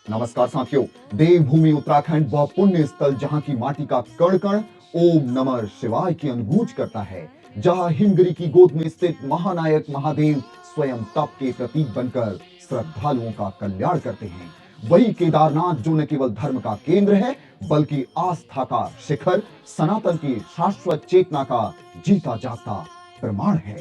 नमस्कार साथियों, देवभूमि उत्तराखंड वह पुण्य स्थल जहां की माटी का कण कण ओम नमः शिवाय की अनुभूति करता है, जहां हिमगिरी की गोद में स्थित महानायक महादेव स्वयं तप के प्रतीक बनकर श्रद्धालुओं का कल्याण करते हैं। वही केदारनाथ जो न केवल धर्म का केंद्र है बल्कि आस्था का शिखर, सनातन की शाश्वत चेतना का जीता जागता प्रमाण है।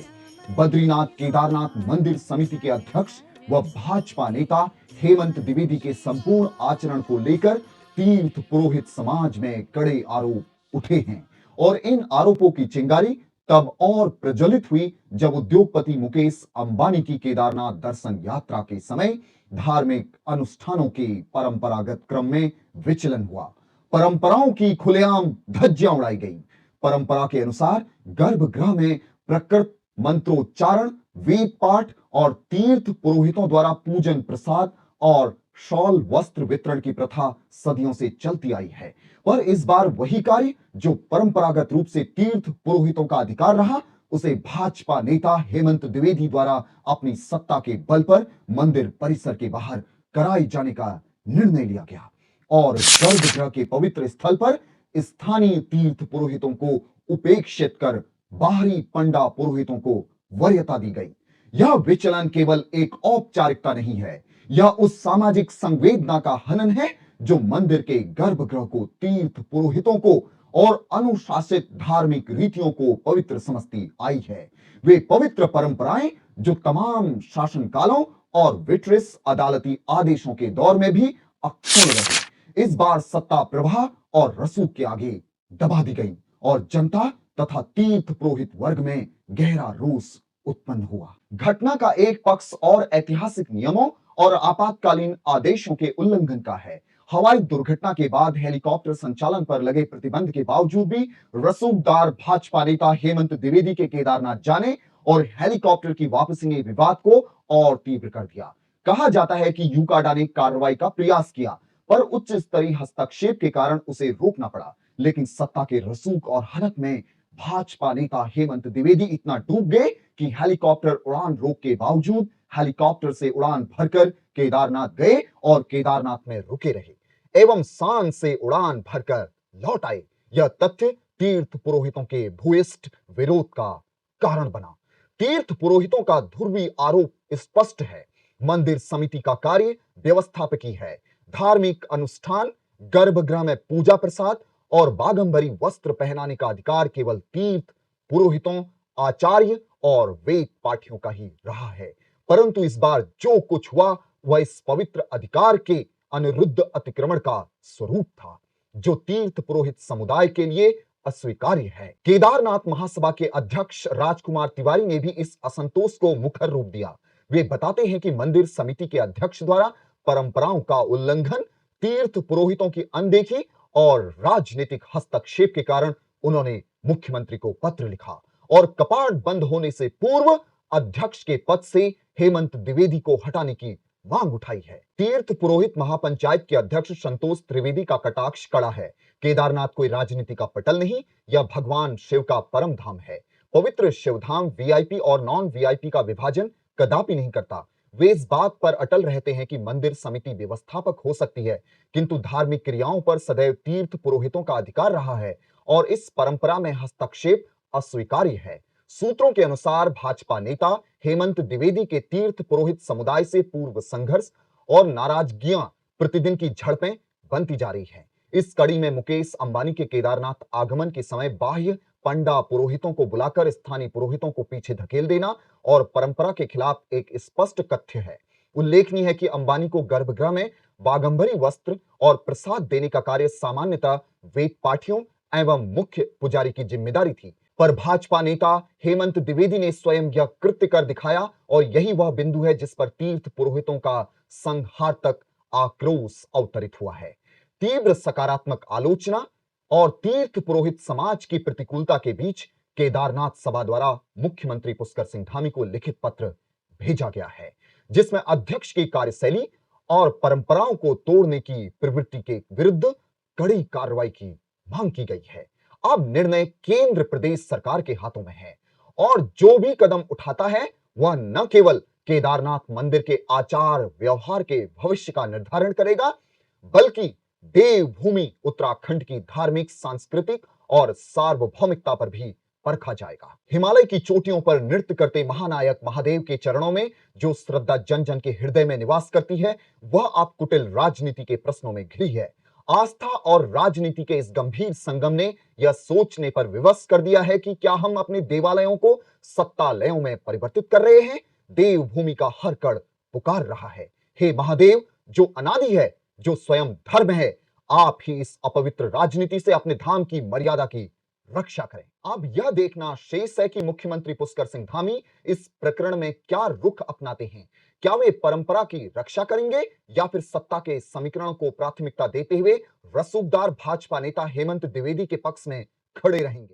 बद्रीनाथ केदारनाथ मंदिर समिति के अध्यक्ष व भाजपा नेता हेमंत द्विवेदी के संपूर्ण आचरण को लेकर तीर्थ पुरोहित समाज में कड़े आरोप उठे हैं और इन आरोपों की चिंगारी तब और प्रज्वलित हुई जब उद्योगपति मुकेश अंबानी की केदारनाथ दर्शन यात्रा के समय धार्मिक अनुष्ठानों के परंपरागत क्रम में विचलन हुआ। परंपराओं की खुलेआम धज्जियां उड़ाई गई। परंपरा के अनुसार गर्भगृह में प्रकृत मंत्रोच्चारण, वेद पाठ और तीर्थ पुरोहितों द्वारा पूजन प्रसाद और शॉल वस्त्र वितरण की प्रथा सदियों से चलती आई है, पर इस बार वही कार्य जो परंपरागत रूप से तीर्थ पुरोहितों का अधिकार रहा, उसे भाजपा नेता हेमंत द्विवेदी द्वारा अपनी सत्ता के बल पर मंदिर परिसर के बाहर कराए जाने का निर्णय लिया गया और गर्भगृह के पवित्र स्थल पर स्थानीय तीर्थ पुरोहितों को उपेक्षित कर बाहरी पंडा पुरोहितों को वरीयता दी गई। यह विचलन केवल एक औपचारिकता नहीं है, यह उस सामाजिक संवेदना का हनन है जो मंदिर के गर्भगृह को, तीर्थ पुरोहितों को और अनुशासित धार्मिक रीतियों को पवित्र समझती आई है। वे पवित्र परंपराएं जो तमाम शासन कालों और विट्रिस अदालती आदेशों के दौर में भी अक्षुण्ण रही, इस बार सत्ता प्रवाह और रसूख के आगे दबा दी गई और जनता तथा तीर्थ पुरोहित वर्ग में गहरा रोष उत्पन्न हुआ। घटना का एक पक्ष और ऐतिहासिक नियमों और आपातकालीन आदेशों के उल्लंघन का है। हवाई दुर्घटना के बाद हेलीकॉप्टर संचालन पर लगे प्रतिबंध के बावजूद भी रसूखदार भाजपा नेता हेमंत द्विवेदी के केदारनाथ जाने और हेलीकॉप्टर की वापसी ने विवाद को और तीव्र कर दिया। कहा जाता है कि यूकाडा ने कार्रवाई का प्रयास किया, पर उच्च स्तरीय हस्तक्षेप के कारण उसे रोकना पड़ा। लेकिन सत्ता के रसूख और हनक में भाजपा नेता हेमंत द्विवेदी इतना डूब गए कि हेलीकॉप्टर उड़ान रोक के बावजूद हेलीकॉप्टर से उड़ान भरकर केदारनाथ गए और केदारनाथ में रुके रहे एवं शान से उड़ान भरकर लौट आए। यह तथ्य तीर्थ पुरोहितों के भूयिष्ठ विरोध का कारण बना। तीर्थ पुरोहितों का ध्रुवी आरोप स्पष्ट है। मंदिर समिति का कार्य व्यवस्थापकी है। धार्मिक अनुष्ठान, गर्भगृह में पूजा प्रसाद और बागंबरी वस्त्र पहनाने का अधिकार केवल तीर्थ पुरोहितों, आचार्य और वेद पाठियों का ही रहा है। परंतु इस बार जो कुछ हुआ वह इस पवित्र अधिकार के अनिरुद्ध अतिक्रमण का स्वरूप था, जो तीर्थ पुरोहित समुदाय के लिए अस्वीकार्य है। केदारनाथ महासभा के अध्यक्ष राजकुमार तिवारी ने भी इस असंतोष को मुखर रूप दिया। वे बताते हैं कि मंदिर समिति के अध्यक्ष द्वारा परंपराओं का उल्लंघन, तीर्थ पुरोहितों की अनदेखी और राजनीतिक हस्तक्षेप के कारण उन्होंने मुख्यमंत्री को पत्र लिखा और कपाट बंद होने से पूर्व अध्यक्ष के पद से हेमंत द्विवेदी को हटाने की मांग उठाई है। तीर्थ पुरोहित महापंचायत के अध्यक्ष संतोष त्रिवेदी का कटाक्ष कड़ा है। केदारनाथ कोई राजनीति का पटल नहीं, यह भगवान शिव का परम धाम है। पवित्र शिवधाम वीआईपी और नॉन वीआईपी का विभाजन कदापि नहीं करता। वे इस बात पर अटल रहते हैं कि मंदिर समिति व्यवस्थापक हो सकती है, किंतु धार्मिक क्रियाओं पर सदैव तीर्थ पुरोहितों का अधिकार रहा है और इस परंपरा में हस्तक्षेप अस्वीकार्य है। सूत्रों के अनुसार भाजपा नेता हेमंत द्विवेदी के तीर्थ पुरोहित समुदाय से पूर्व संघर्ष और नाराजगियां प्रतिदिन की झड़पें बनती जा रही हैं। इस कड़ी में मुकेश अंबानी के केदारनाथ आगमन के समय बाह्य पंडा पुरोहितों को बुलाकर स्थानीय पुरोहितों को पीछे धकेल देना और परंपरा के खिलाफ एक स्पष्ट कथ्य है। उल्लेखनीय है कि अंबानी को गर्भगृह में बागंबरी वस्त्र और प्रसाद देने का कार्य सामान्यतः वेद पाठियों एवं मुख्य पुजारी की जिम्मेदारी थी, पर भाजपा नेता हेमंत द्विवेदी ने स्वयं यह कृत्य कर दिखाया और यही वह बिंदु है जिस पर तीर्थ पुरोहितों का संघातक आक्रोश अवतरित हुआ है। तीव्र सकारात्मक आलोचना और तीर्थ पुरोहित समाज की प्रतिकूलता के बीच केदारनाथ सभा द्वारा मुख्यमंत्री पुष्कर सिंह धामी को लिखित पत्र भेजा गया है, जिसमें अध्यक्ष की कार्यशैली और परंपराओं को तोड़ने की प्रवृत्ति के विरुद्ध कड़ी कार्रवाई की मांग की गई है। अब निर्णय केंद्र प्रदेश सरकार के हाथों में है और जो भी कदम उठाता है वह न केवल केदारनाथ मंदिर के आचार व्यवहार के भविष्य का निर्धारण करेगा, बल्कि देवभूमि उत्तराखंड की धार्मिक, सांस्कृतिक और सार्वभौमिकता पर भी परखा जाएगा। हिमालय की चोटियों पर नृत्य करते महानायक महादेव के चरणों में जो श्रद्धा जन जन के हृदय में निवास करती है, वह अब कुटिल राजनीति के प्रश्नों में घिरी है। आस्था और राजनीति के इस गंभीर संगम ने यह सोचने पर विवश कर दिया है कि क्या हम अपने देवालयों को सत्तालयों में परिवर्तित कर रहे हैं। देवभूमि का हर कण पुकार रहा है, हे महादेव, जो अनादि है, जो स्वयं धर्म है, आप ही इस अपवित्र राजनीति से अपने धाम की मर्यादा की रक्षा करें। अब यह देखना शेष है कि मुख्यमंत्री पुष्कर सिंह धामी इस प्रकरण में क्या रुख अपनाते हैं। क्या वे परंपरा की रक्षा करेंगे या फिर सत्ता के समीकरण को प्राथमिकता देते हुए रसूखदार भाजपा नेता हेमंत द्विवेदी के पक्ष में खड़े रहेंगे।